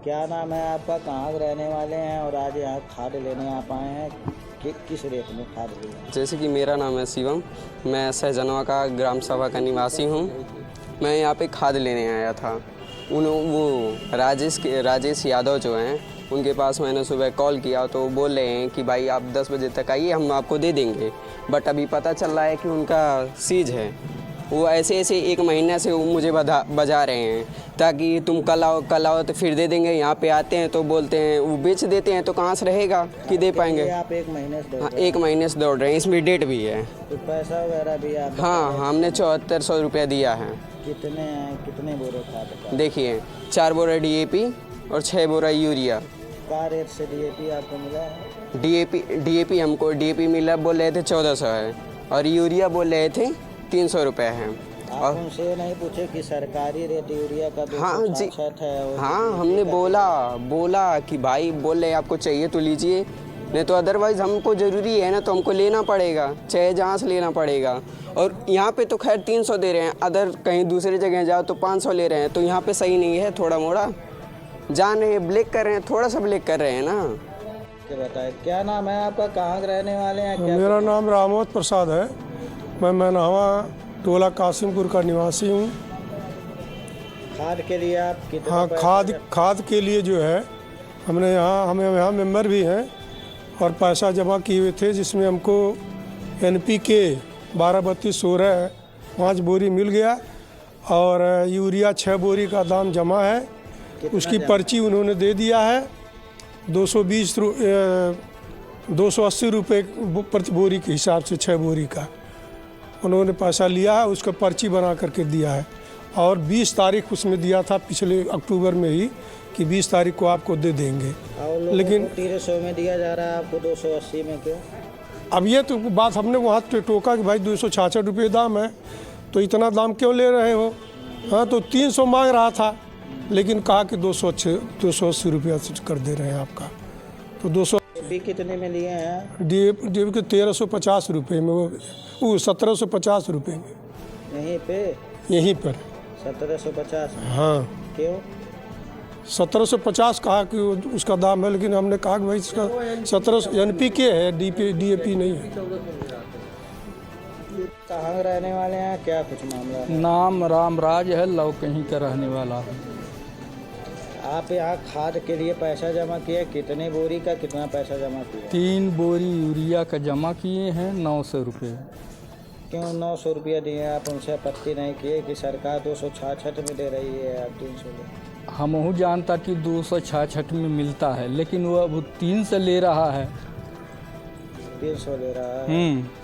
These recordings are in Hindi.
क्या नाम है आपका, कहाँ के रहने वाले हैं और आज यहाँ खाद लेने आप आए हैं? किस रेट में खाद लिए? जैसे कि मेरा नाम है शिवम, मैं सहजनवा का ग्राम सभा का निवासी हूँ। मैं यहाँ पे खाद लेने आया था। वो राजेश यादव जो हैं, उनके पास मैंने सुबह कॉल किया तो वो बोल रहे हैं कि भाई आप 10 बजे तक आइए, हम आपको दे देंगे। बट अभी पता चल रहा है कि उनका सीज है। वो ऐसे 1 महीने से वो मुझे बजा रहे हैं ताकि तुम कल आओ तो फिर दे देंगे। यहाँ पे आते हैं तो बोलते हैं, वो बेच देते हैं तो कहाँ से रहेगा कि दे पाएंगे। आप 1 महीने से? हाँ, 1 महीने से दौड़ रहे हैं। इसमें डेट भी है। तो पैसा वगैरह भी आप? हाँ, हमने 7400 रुपया दिया है। कितने बोरे खाद का? देखिए, 4 बोरा DAP और 6 बोरा यूरिया। क्या रेट से DAP आपको मिला है? DAP हमको मिला, बोल रहे थे 1400 है और यूरिया बोल रहे थे 300 रुपये है। आप उनसे नहीं पूछे कि सरकारी रेट यूरिया का 266 है? हाँ, हमने बोला कि भाई बोल रहे आपको चाहिए तो लीजिए, नहीं तो अदरवाइज़ हमको ज़रूरी है ना, तो हमको लेना पड़ेगा, चाहे जहाँ से लेना पड़ेगा। और यहाँ पे तो खैर 300 दे रहे हैं, अदर कहीं दूसरी जगह जाओ तो 500 ले रहे हैं, तो यहाँ पे सही नहीं है। थोड़ा मोड़ा जान रहे हैं, ब्लैक कर रहे हैं, थोड़ा सा ब्लैक कर रहे हैं ना। क्या बताए, क्या नाम है आपका, कहाँ के रहने वाले हैं? मेरा नाम रामोद प्रसाद है। मैं मैनावा टोला कासिमपुर का निवासी हूँ। खाद के लिए आप कितना? हाँ, खाद के लिए जो है हम यहाँ मेंबर भी हैं और पैसा जमा किए हुए थे, जिसमें हमको NPK 12-32-16 5 बोरी मिल गया और यूरिया 6 बोरी का दाम जमा है। उसकी पर्ची उन्होंने दे दिया है। 280 रुपये प्रति बोरी के हिसाब से 6 बोरी का उन्होंने पैसा लिया है। उसका पर्ची बना करके दिया है और 20 तारीख उसमें दिया था, पिछले अक्टूबर में ही, कि 20 तारीख को आपको दे देंगे। लेकिन 1300 में दिया जा रहा है आपको, 280 में क्यों? अब ये तो बात हमने वहाँ टोका कि भाई 266 रुपये दाम है, तो इतना दाम क्यों ले रहे हो? हाँ, तो 300 मांग रहा था, लेकिन कहा कि 280 रुपया कर दे रहे हैं आपका। तो 200 कितने में लिए हैं? DAP के 1350 रुपये में, वो 1750 रुपये में। यहीं पर 1750? हाँ। क्यों? 1750 कहा कि उसका दाम है, लेकिन हमने कहा कि भाई इसका 1700 NPK है, DAP नहीं है। कहाँ रहने वाले हैं, क्या कुछ मामला है? नाम रामराज है, लव कहीं का रहने वाला है। आप यहाँ खाद के लिए पैसा जमा किए, कितने बोरी का कितना पैसा जमा किया? 3 बोरी यूरिया का जमा किए हैं, 900 रुपये। क्यों 900 रुपया दिए? आप उनसे आपत्ति नहीं किए कि सरकार 266 में दे रही है, आप 300 ले? हमहू जानता कि 266 में मिलता है, लेकिन वो अब 300 ले रहा है। 300 ले रहा है।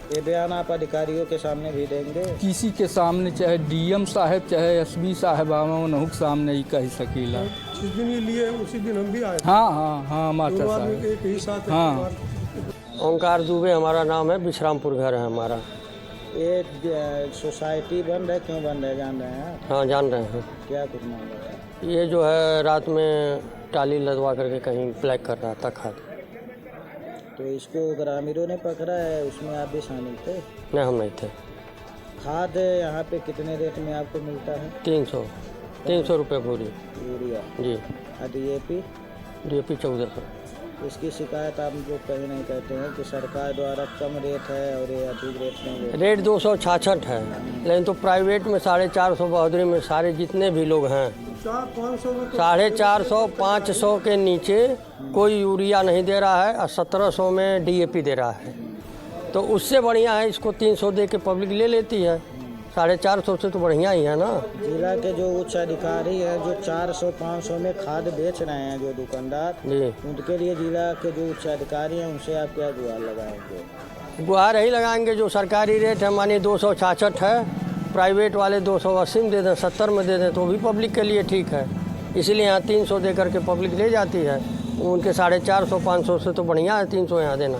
ये बयान आप अधिकारियों के सामने भी देंगे? किसी के सामने, चाहे DM साहब चाहे SB साहब, उन्हों के सामने ही कह सकीला। जिस दिन ये लिए उसी दिन हम भी आए। हाँ, माता साहब एक ही साथ। हाँ। ओंकार दुबे हमारा नाम है, विश्रामपुर घर है हमारा। ये सोसाइटी बंद है, क्यों बंद है जान रहे हैं? हाँ, जान रहे हैं। क्या कुछ मामला है? ये जो है रात में टाली लदवा करके कहीं ब्लैक कर रहा था खाद। तो इसको ग्रामीणों ने पकड़ा है, उसमें आप भी शामिल थे? नहीं, हम नहीं थे। खाद यहाँ पे कितने रेट में आपको मिलता है? 300 रुपये बोरी यूरिया जी। DAP 1400। इसकी शिकायत आप लोग कहीं नहीं करते हैं कि सरकार द्वारा कम रेट है और ये अधिक रेट नहीं? रेट 266 है, लेकिन तो प्राइवेट में 450 बहादुरी में सारे जितने भी लोग हैं 450 500 के नीचे कोई यूरिया नहीं दे रहा है और 1700 में DAP दे रहा है। तो उससे बढ़िया है, इसको 300 दे के पब्लिक ले लेती है। 450 से तो बढ़िया ही है ना। जिला के जो उच्च अधिकारी हैं, जो 400-500 में खाद बेच रहे हैं, जो दुकानदार जी, उनके लिए जिला के जो उच्च अधिकारी हैं, उनसे आप क्या गुहार लगाएंगे? गुहार ही लगाएंगे, जो सरकारी रेट है मानिए 266 है, प्राइवेट वाले 280 में दे दें, 70 में दे दें, तो भी पब्लिक के लिए ठीक है। इसीलिए यहाँ 300 दे करके पब्लिक ले जाती है। उनके 450-500 से तो बढ़िया है 300 यहाँ देना।